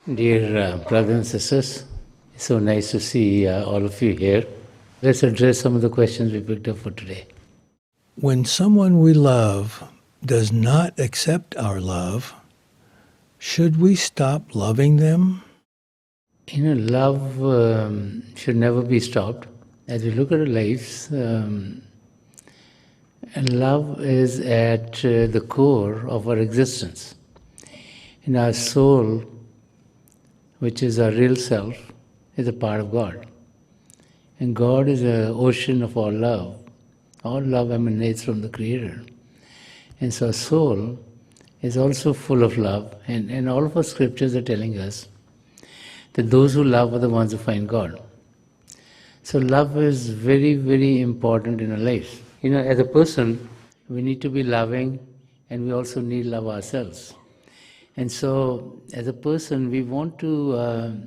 Dear brothers and sisters, it's so nice to see all of you here. Let's address some of the questions we picked up for today. When someone we love does not accept our love, should we stop loving them? Love should never be stopped. As we look at our lives, and love is at the core of our existence. In our soul, which is our real self, is a part of God. And God is an ocean of all love. All love emanates from the Creator. And so our soul is also full of love. And all of our scriptures are telling us that those who love are the ones who find God. So love is very, very important in our lives. As a person, we need to be loving, and we also need love ourselves. And so, as a person, we want to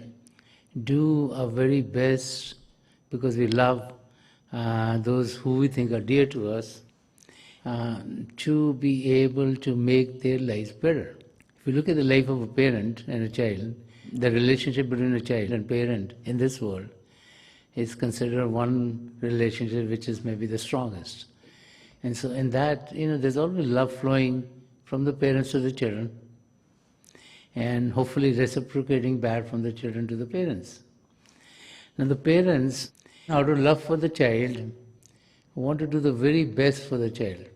do our very best because we love those who we think are dear to us, to be able to make their lives better. If you look at the life of a parent and a child, the relationship between a child and parent in this world is considered one relationship which is maybe the strongest. And so in that, there's always love flowing from the parents to the children, and hopefully reciprocating back from the children to the parents. Now the parents, out of love for the child, want to do the very best for the child.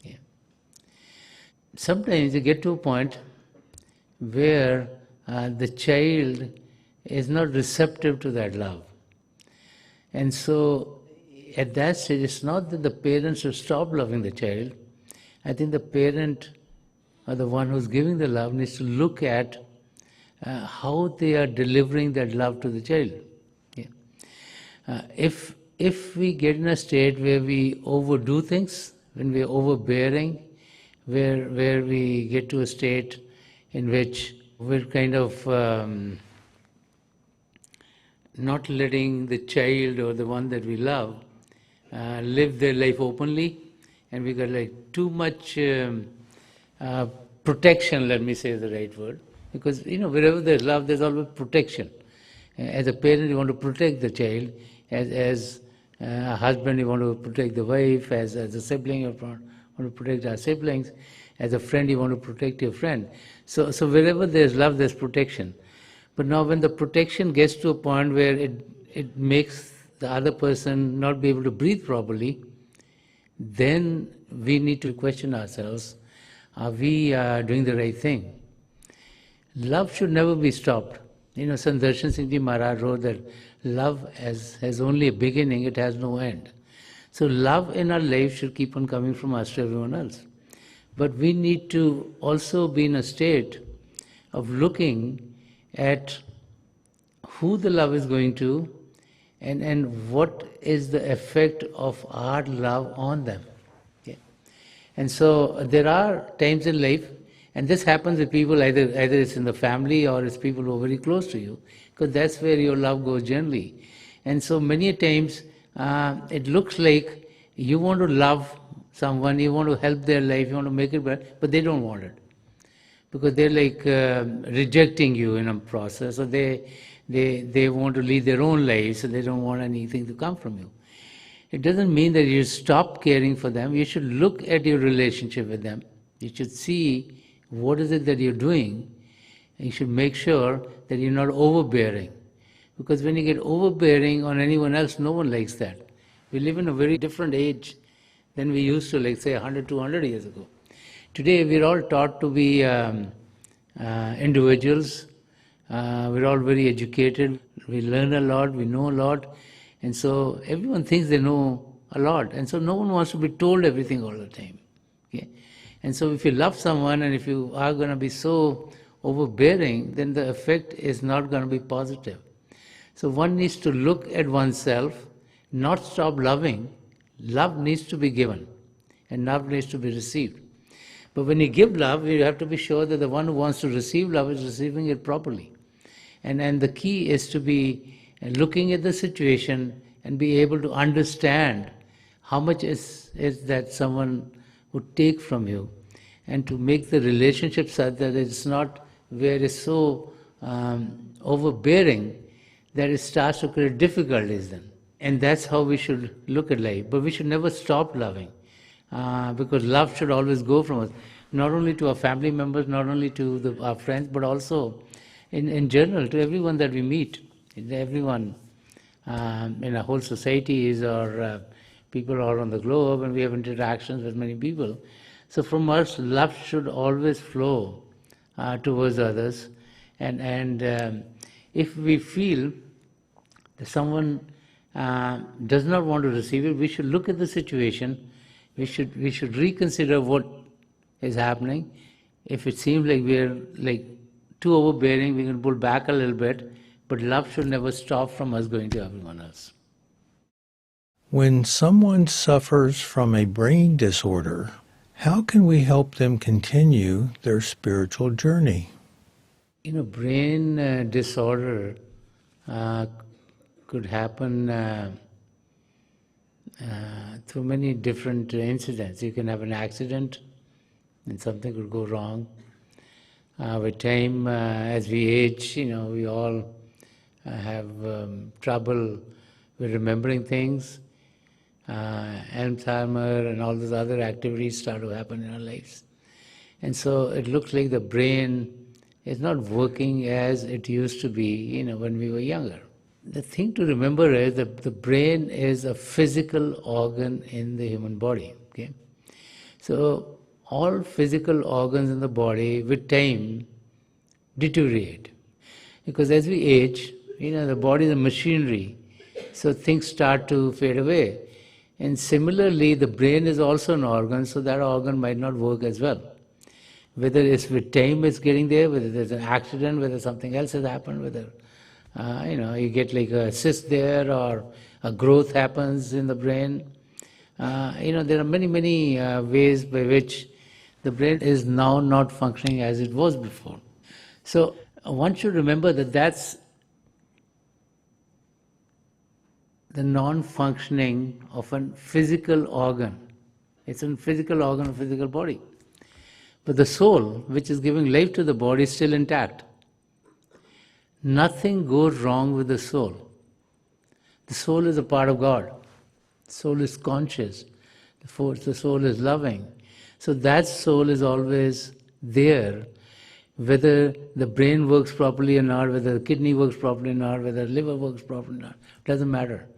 Yeah. Sometimes you get to a point where the child is not receptive to that love. And so at that stage, it's not that the parents should stop loving the child. I think the parent or the one who's giving the love needs to look at how they are delivering that love to the child. Yeah. If we get in a state where we overdo things, when we are overbearing, where we get to a state in which we're kind of not letting the child or the one that we love live their life openly, and we got like too much protection, let me say the right word, because wherever there's love, there's always protection. As a parent, you want to protect the child. As a husband, you want to protect the wife. As a sibling, you want to protect our siblings. As a friend, you want to protect your friend. So wherever there's love, there's protection. But now when the protection gets to a point where it makes the other person not be able to breathe properly, then we need to question ourselves, are we doing the right thing? Love should never be stopped. Sant Rajinder Singh Maharaj wrote that love has only a beginning, it has no end. So love in our life should keep on coming from us to everyone else. But we need to also be in a state of looking at who the love is going to and what is the effect of our love on them. Okay. And so there are times in life, and this happens with people, either it's in the family or it's people who are very close to you, because that's where your love goes generally. And so many times it looks like you want to love someone, you want to help their life, you want to make it better, but they don't want it. Because they're like rejecting you in a process, or they want to lead their own lives, so they don't want anything to come from you. It doesn't mean that you stop caring for them. You should look at your relationship with them. You should see what is it that you're doing. And you should make sure that you're not overbearing. Because when you get overbearing on anyone else, no one likes that. We live in a very different age than we used to, like say 100, 200 years ago. Today we're all taught to be individuals. We're all very educated. We learn a lot, we know a lot. And so everyone thinks they know a lot. And so no one wants to be told everything all the time. Okay? And so if you love someone and if you are going to be so overbearing, then the effect is not going to be positive. So one needs to look at oneself, not stop loving. Love needs to be given and love needs to be received. But when you give love, you have to be sure that the one who wants to receive love is receiving it properly. And the key is to be looking at the situation and be able to understand how much is that someone would take from you, and to make the relationship such that it's not where it's so overbearing that it starts to create difficulties then. And that's how we should look at life. But we should never stop loving, because love should always go from us, not only to our family members, not only to our friends, but also in general to everyone that we meet. Everyone in our whole societies or people all on the globe, and we have interactions with many people. So from us, love should always flow towards others. And if we feel that someone does not want to receive it, we should look at the situation. We should reconsider what is happening. If it seems like we are like too overbearing, we can pull back a little bit. But love should never stop from us going to everyone else. When someone suffers from a brain disorder, how can we help them continue their spiritual journey? Brain disorder could happen through many different incidents. You can have an accident and something could go wrong. With time, as we age, we all have trouble with remembering things. Alzheimer and all those other activities start to happen in our lives. And so it looks like the brain is not working as it used to be, when we were younger. The thing to remember is that the brain is a physical organ in the human body. Okay? So all physical organs in the body with time deteriorate. Because as we age, the body is a machinery, so things start to fade away. And similarly, the brain is also an organ, so that organ might not work as well. Whether it's with time it's getting there, whether there's an accident, whether something else has happened, whether you get like a cyst there or a growth happens in the brain. There are many ways by which the brain is now not functioning as it was before. So one should remember that that's the non-functioning of a physical organ. It's a physical organ, a physical body. But the soul, which is giving life to the body, is still intact. Nothing goes wrong with the soul. The soul is a part of God. The soul is conscious. The soul is loving. So that soul is always there. Whether the brain works properly or not, whether the kidney works properly or not, whether the liver works properly or not, doesn't matter.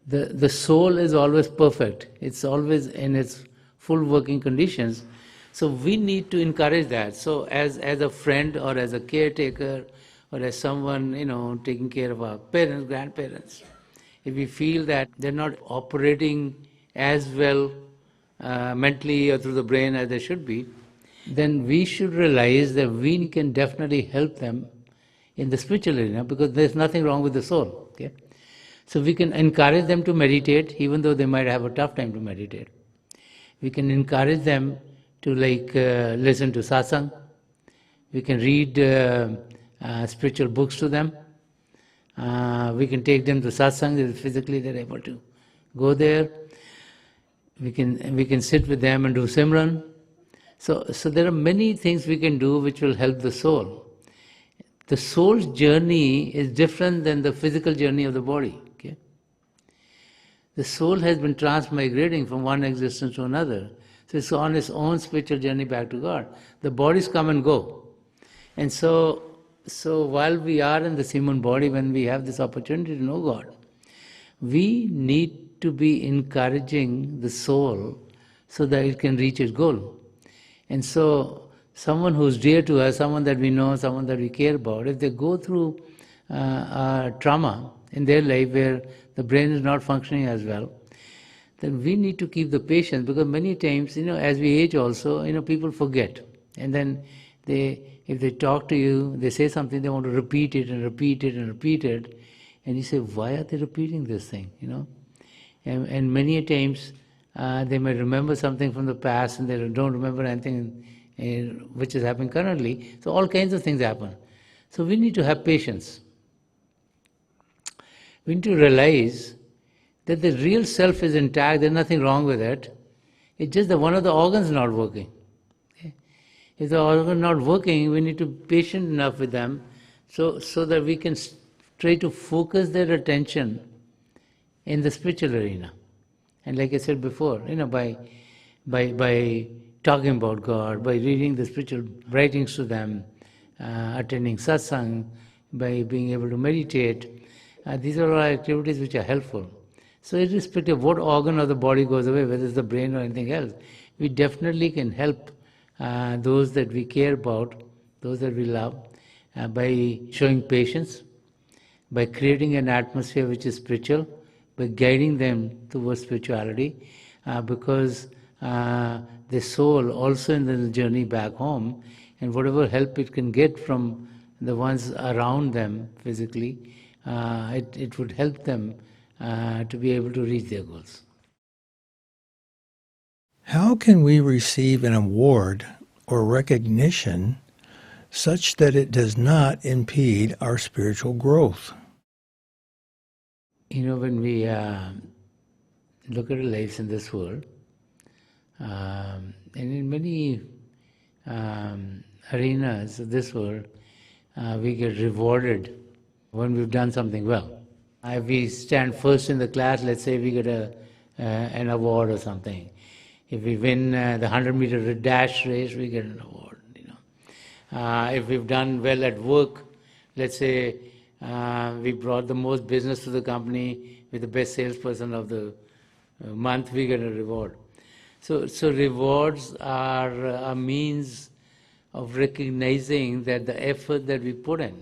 The soul is always perfect. It's always in its full working conditions. So we need to encourage that. So as a friend or as a caretaker or as someone, taking care of our parents, grandparents, if we feel that they're not operating as well mentally or through the brain as they should be, then we should realize that we can definitely help them in the spiritual arena, because there's nothing wrong with the soul. Okay? So we can encourage them to meditate, even though they might have a tough time to meditate. We can encourage them to listen to satsang. We can read spiritual books to them. We can take them to satsang if physically they're able to go there. We can sit with them and do Simran. So there are many things we can do which will help the soul. The soul's journey is different than the physical journey of the body. Okay? The soul has been transmigrating from one existence to another. So it's on its own spiritual journey back to God. The bodies come and go. And so while we are in this human body, when we have this opportunity to know God, we need to be encouraging the soul so that it can reach its goal. And so someone who's dear to us, someone that we know, someone that we care about, if they go through trauma in their life where the brain is not functioning as well, then we need to keep the patience, because many times, as we age also, people forget. And then if they talk to you, they say something, they want to repeat it and repeat it and repeat it. And you say, why are they repeating this thing, And many times they may remember something from the past and they don't remember anything which is happening currently. So all kinds of things happen. So we need to have patience. We need to realize that the real self is intact, there's nothing wrong with it. It's just that one of the organs is not working. Okay? If the organ is not working, we need to be patient enough with them so that we can try to focus their attention in the spiritual arena. And like I said before, by talking about God, by reading the spiritual writings to them, attending satsang, by being able to meditate, these are all activities which are helpful. So irrespective of what organ of the body goes away, whether it's the brain or anything else, we definitely can help those that we care about, those that we love, by showing patience, by creating an atmosphere which is spiritual, by guiding them towards spirituality, because the soul also in the journey back home, and whatever help it can get from the ones around them physically, it would help them to be able to reach their goals. How can we receive an award or recognition such that it does not impede our spiritual growth? When we look at our lives in this world, and in many arenas of this world, we get rewarded when we've done something well. If we stand first in the class, let's say we get an award or something. If we win the 100-meter dash race, we get an award. If we've done well at work, let's say we brought the most business to the company with the best salesperson of the month, we get a reward. So rewards are a means of recognizing that the effort that we put in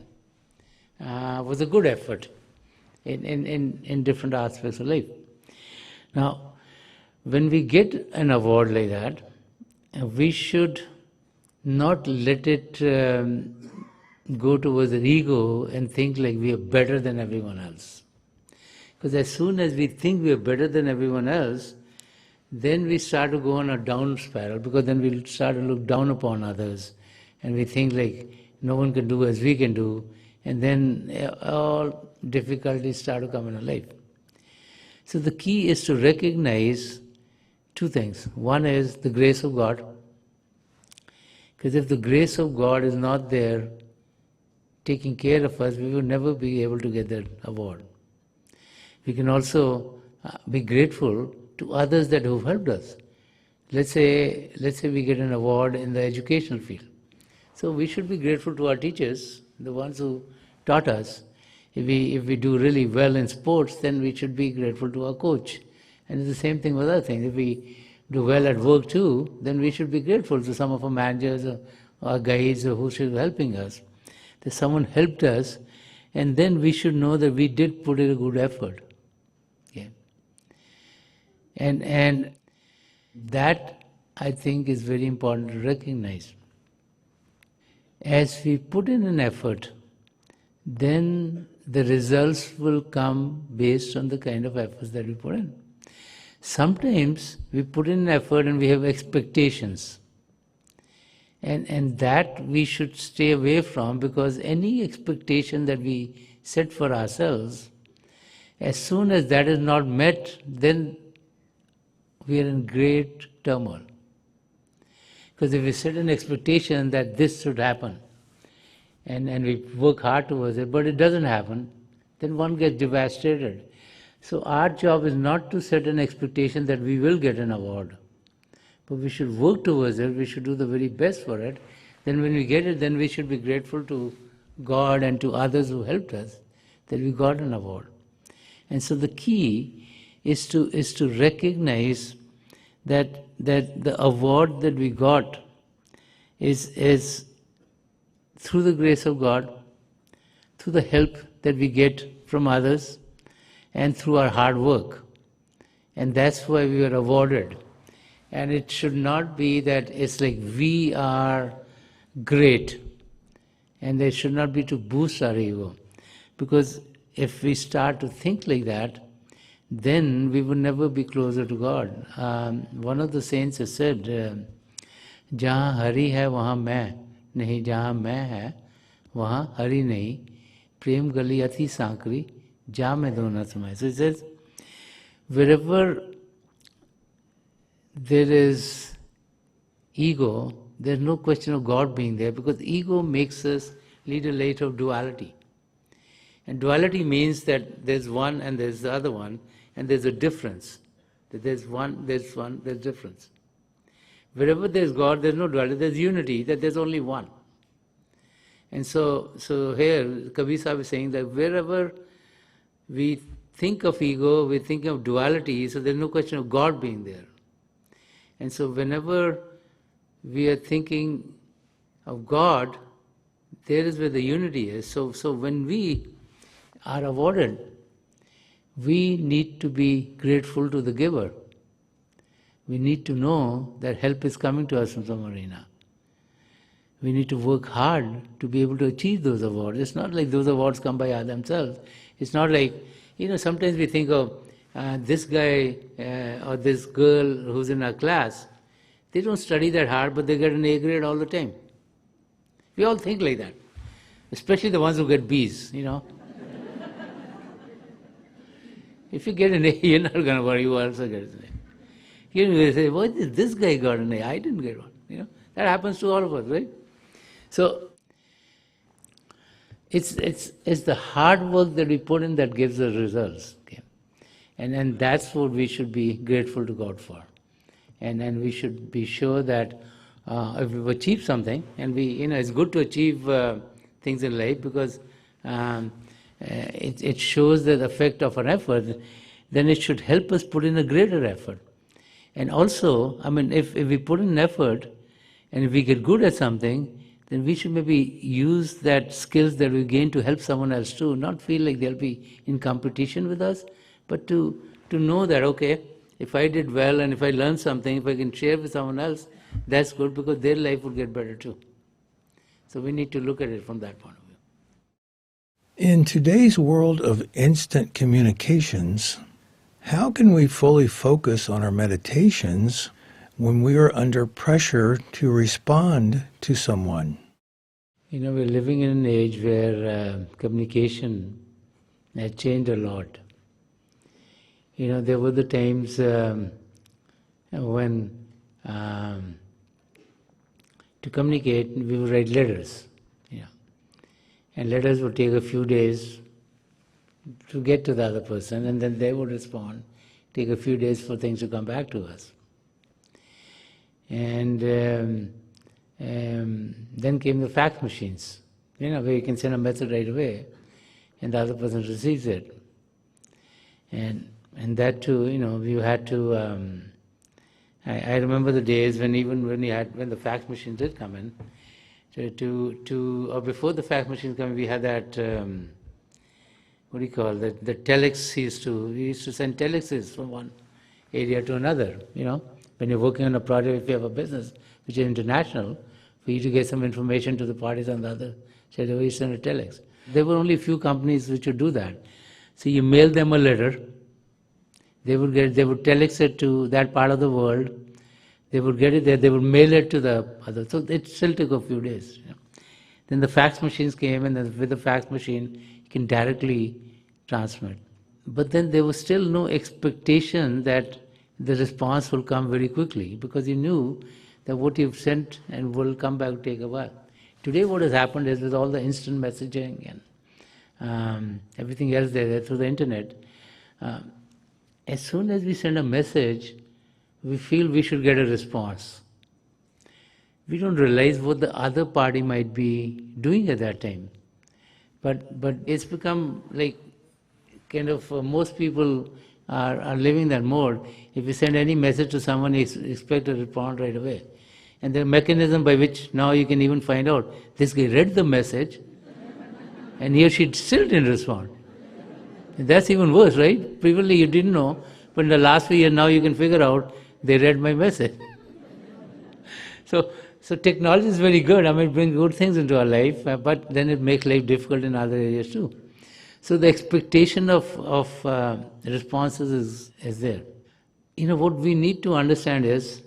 was a good effort in different aspects of life. Now, when we get an award like that, we should not let it go towards an ego and think like we are better than everyone else. Because as soon as we think we are better than everyone else, then we start to go on a down spiral, because then we'll start to look down upon others, and we think like no one can do as we can do, and then all difficulties start to come in our life. So the key is to recognize two things. One is the grace of God, because if the grace of God is not there taking care of us, we will never be able to get that award. We can also be grateful to others that have helped us. Let's say we get an award in the educational field. So we should be grateful to our teachers, the ones who taught us. If we do really well in sports, then we should be grateful to our coach. And it's the same thing with other things. If we do well at work too, then we should be grateful to some of our managers or our guides or who should be helping us. That someone helped us, and then we should know that we did put in a good effort. Okay. And that, I think, is very important to recognize. As we put in an effort, then the results will come based on the kind of efforts that we put in. Sometimes we put in an effort and we have expectations. And that we should stay away from, because any expectation that we set for ourselves, as soon as that is not met, then we are in great turmoil. Because if we set an expectation that this should happen, and we work hard towards it, but it doesn't happen, then one gets devastated. So our job is not to set an expectation that we will get an award, but we should work towards it, we should do the very best for it. Then when we get it, then we should be grateful to God and to others who helped us that we got an award. And so the key is to recognize that the award that we got is through the grace of God, through the help that we get from others, and through our hard work. And that's why we were awarded. And it should not be that it's like we are great, and it should not be to boost our ego. Because if we start to think like that, then we will never be closer to God. One of the saints has said, "Jahan Hari hai, wahan main nahi, jahan main hai, wahan Hari nahi, prem gali ati sankri, ja mein dona samay." So he says, wherever there is ego, there's no question of God being there, because ego makes us lead a life of duality. And duality means that there's one and there's the other one, and there's a difference. That there's one, there's difference. Wherever there's God, there's no duality, there's unity, that there's only one. And so here, Kabir Sahib is saying that wherever we think of ego, we think of duality, so there's no question of God being there. And so whenever we are thinking of God, there is where the unity is. So when we are awarded, we need to be grateful to the giver. We need to know that help is coming to us from some arena. We need to work hard to be able to achieve those awards. It's not like those awards come by themselves. It's not like, sometimes we think of this guy or this girl who's in our class, they don't study that hard, but they get an A grade all the time. We all think like that, especially the ones who get Bs, If you get an A, you're not going to worry, you also get an A. You say, why did this guy got an A? I didn't get one. That happens to all of us, right? So it's the hard work that we put in that gives the results. Okay? And that's what we should be grateful to God for. And we should be sure that if we've achieved something, and it's good to achieve things in life because it shows the effect of an effort, then it should help us put in a greater effort. And also, if we put in effort, and if we get good at something, then we should maybe use that skills that we gain to help someone else too, not feel like they'll be in competition with us, but to know that, okay, if I did well and if I learned something, if I can share with someone else, that's good because their life will get better too. So we need to look at it from that point of view. In today's world of instant communications, how can we fully focus on our meditations when we are under pressure to respond to someone? We're living in an age where communication has changed a lot. There were the times when to communicate, we would write letters. And letters would take a few days to get to the other person, and then they would respond. Take a few days for things to come back to us. And then came the fax machines, where you can send a message right away, and the other person receives it. And that too, you had to. I remember the days when when the fax machines did come in. Or before the fax machines come in, we had that. What do you call that? The telex we used to send telexes from one area to another. When you're working on a project, if you have a business which is international, for you to get some information to the parties on the other side, you send a telex. There were only a few companies which would do that. So you mail them a letter. They would telex it to that part of the world. They would get it there. They would mail it to the other. So it still took a few days. Then the fax machines came, and then with the fax machine, you can directly transmit. But then there was still no expectation that the response will come very quickly, because you knew that what you've sent and will come back take a while. Today what has happened is with all the instant messaging and everything else there through the internet, as soon as we send a message, we feel we should get a response. We don't realize what the other party might be doing at that time. But it's become like kind of most people are living that mode. If you send any message to someone, you expect a response right away. And there are mechanisms by which now you can even find out, this guy read the message and he or she still didn't respond. And that's even worse, right? Previously you didn't know, but in the last few years now you can figure out they read my message. So technology is very good. It brings good things into our life, but then it makes life difficult in other areas too. So the expectation of responses is there. What we need to understand is,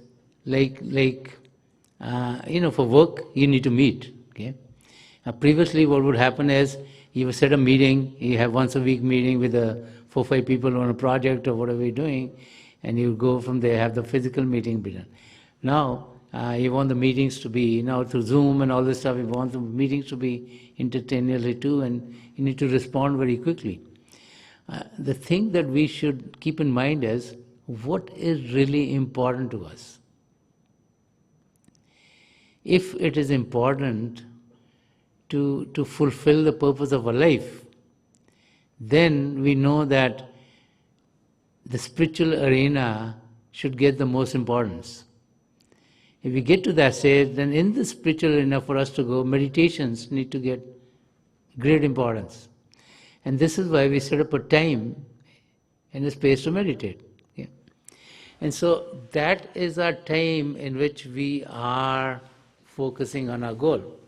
for work, you need to meet. Okay. Previously, what would happen is you would set a meeting. You have once a week meeting with 4 or 5 people on a project or whatever you're doing, and you go from there, have the physical meeting be done. Now, You want the meetings to be, through Zoom and all this stuff, you want the meetings to be entertaining too, and you need to respond very quickly. The thing that we should keep in mind is what is really important to us. If it is important to fulfill the purpose of our life, then we know that the spiritual arena should get the most importance. If we get to that stage, then in the spiritual arena for us to go, meditations need to get great importance. And this is why we set up a time and a space to meditate. Yeah. And so that is our time in which we are focusing on our goal.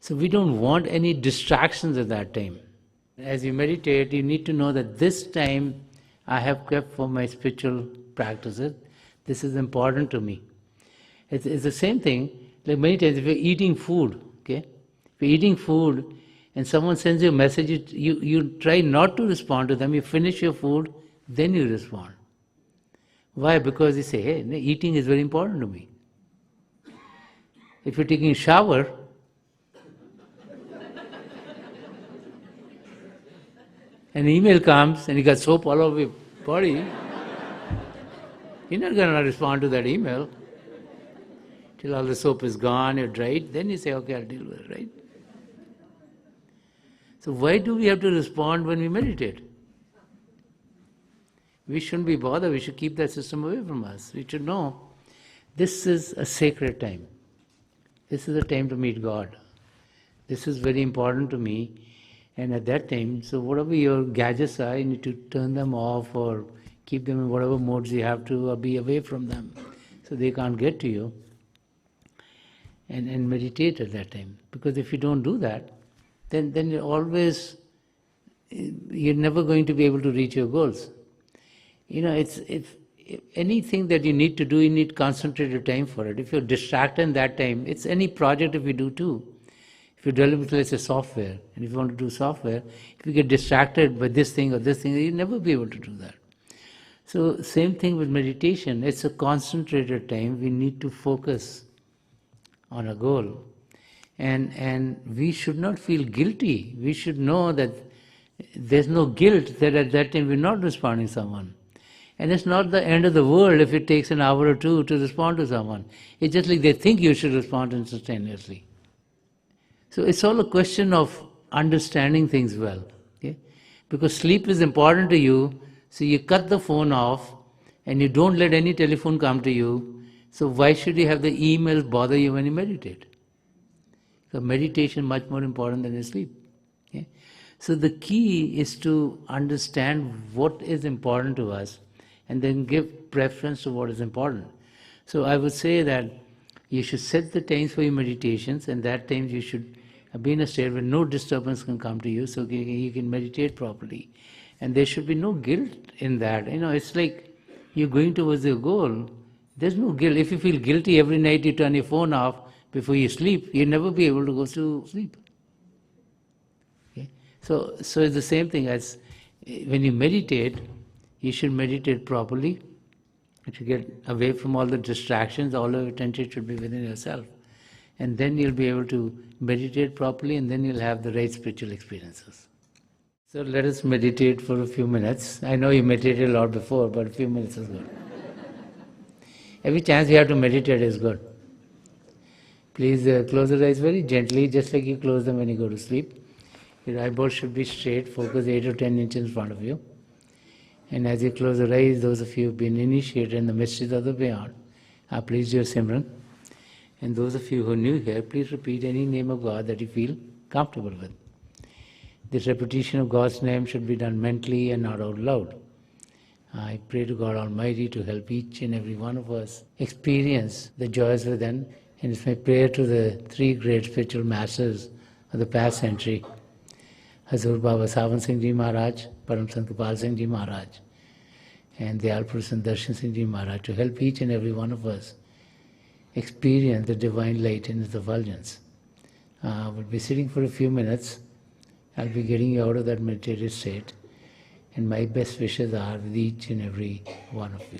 So we don't want any distractions at that time. As you meditate, you need to know that this time I have kept for my spiritual practices. This is important to me. It's the same thing, like many times if you're eating food, okay? If you're eating food and someone sends you a message, you try not to respond to them, you finish your food, then you respond. Why? Because you say, hey, eating is very important to me. If you're taking a shower, an email comes and you got soap all over your body, you're not going to respond to that email till all the soap is gone, you're dried, then you say, okay, I'll deal with it, right? So why do we have to respond when we meditate? We shouldn't be bothered, we should keep that system away from us. We should know this is a sacred time. This is a time to meet God. This is very important to me. And at that time, so whatever your gadgets are, you need to turn them off or keep them in whatever modes you have to, or be away from them so they can't get to you. And meditate at that time. Because if you don't do that, then you're never going to be able to reach your goals. If anything that you need to do, you need concentrated time for it. If you're distracted in that time, it's any project if you do too. If you're dealing with, let's say, software, and if you want to do software, if you get distracted by this thing or this thing, you'll never be able to do that. So same thing with meditation. It's a concentrated time. We need to focus on a goal. And we should not feel guilty. We should know that there's no guilt that at that time we're not responding to someone. And it's not the end of the world if it takes an hour or two to respond to someone. It's just like they think you should respond instantaneously. So it's all a question of understanding things well. Okay? Because sleep is important to you, so you cut the phone off and you don't let any telephone come to you. So why should you have the emails bother you when you meditate? Because meditation is much more important than your sleep. Okay? So the key is to understand what is important to us and then give preference to what is important. So I would say that you should set the times for your meditations, and that times you should be in a state where no disturbance can come to you, so you can meditate properly. And there should be no guilt in that. It's like you're going towards your goal. There's no guilt. If you feel guilty every night you turn your phone off before you sleep, you'll never be able to go to sleep. Okay? So it's the same thing as when you meditate, you should meditate properly. You should get away from all the distractions, all of your attention should be within yourself. And then you'll be able to meditate properly, and then you'll have the right spiritual experiences. So let us meditate for a few minutes. I know you meditated a lot before, but a few minutes is good. Every chance you have to meditate is good. Please close your eyes very gently, just like you close them when you go to sleep. Your eyeballs should be straight, focus 8 or 10 inches in front of you. And as you close your eyes, those of you who have been initiated in the mysteries of the beyond, please do your Simran. And those of you who are new here, please repeat any name of God that you feel comfortable with. This repetition of God's name should be done mentally and not out loud. I pray to God Almighty to help each and every one of us experience the joys within. And it's my prayer to the three great spiritual masters of the past century, Hazur Baba Sawan Singh Ji Maharaj, Param Sant Gopal Singh Ji Maharaj, and Dayal Sant Darshan Singh Ji Maharaj, to help each and every one of us experience the divine light in its effulgence. We'll be sitting for a few minutes. I'll be getting you out of that meditative state, and my best wishes are with each and every one of you.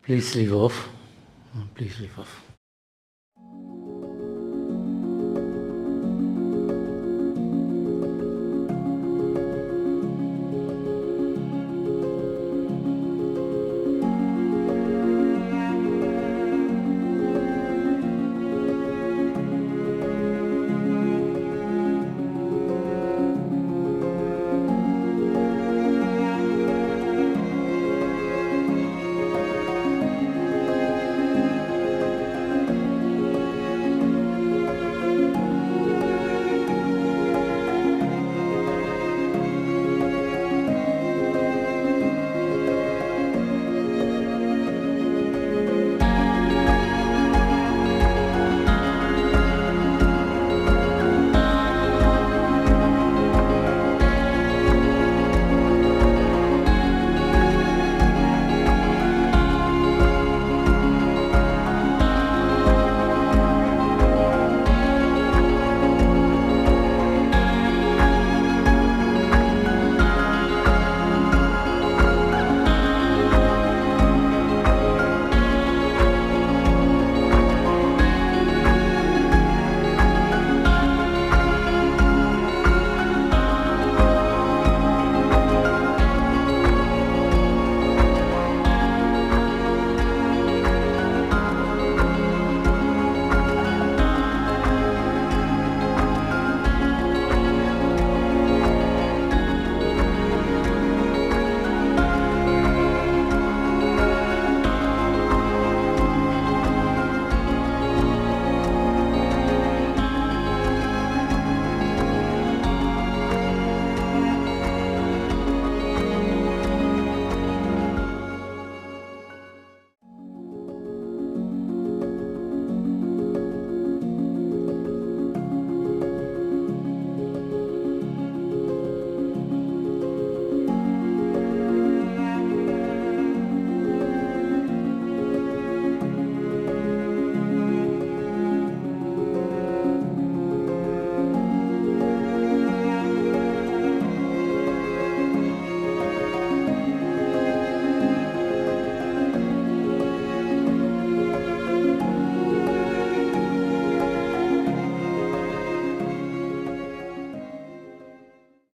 Please leave off. Please leave off.